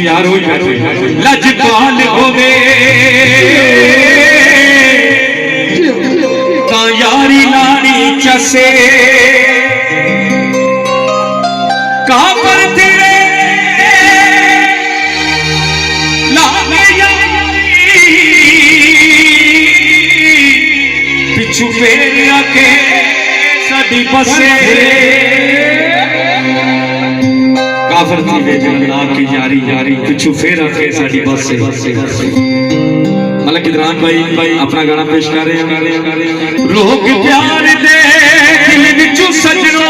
यार हो लजपाल होवे ता यारी लानी चसे काबर तेरे लागे यारी पिछू फेर आके साडी बसे काफर थी वे जन्नत की यारी यारी पिछू फेर आके साडी बसे मतलब किदरान भाई अपना गाना पेश कर रहे हैं। लोग प्यार दे दिल विचू सजनो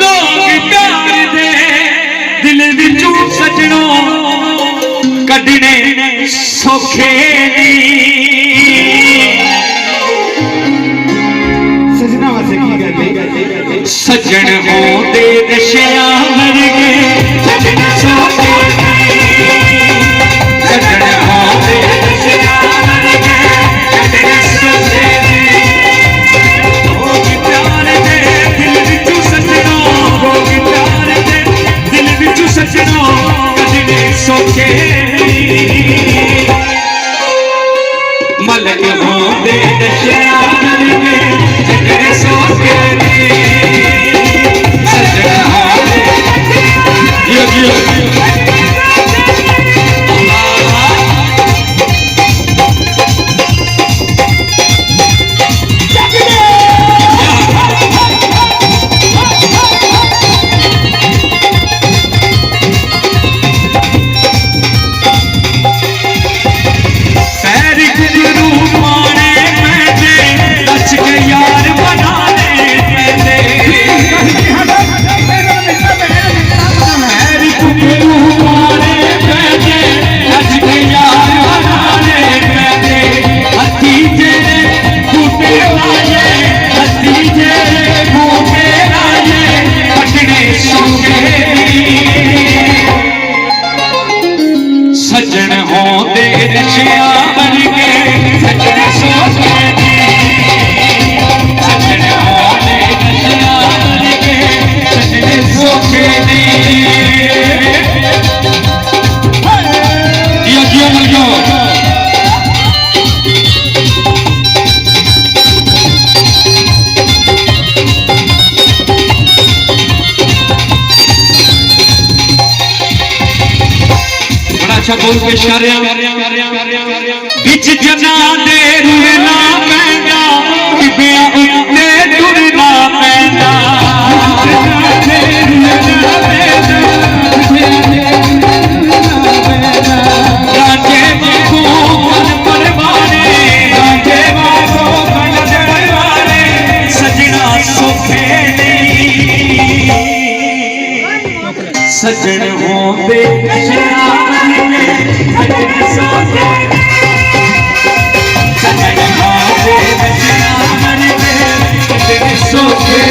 लोग प्यार दे दिल विचू सजनो कढने सौखे सजना वास्ते की गल सजन होंदे नशिया मर गए सजन सौखे सजन होंदे नशिया मर गए कढने सौखे लोग प्यार दे दिल विचू सजनो लोग प्यार दे दिल विचू सजनो कढने सौखे मलक होंदे नशिया मर गए कढने सौखे सजन होंदे नशिया मर गए सजन सौखे सजन होंदे नशिया मर गए सजन सौखे जियो मर गयो अच्छा बोल पेश कर बिच जना दे रुलना पैंदा बिबिया उत्ते टुरना पैंदा राजे वांगू मन परवाने राजे वांगू मन परवाने सजना सौखे सजन होंदे नशिया सजन सौखे सजन होंदे नशिया मर गए सजन सौखे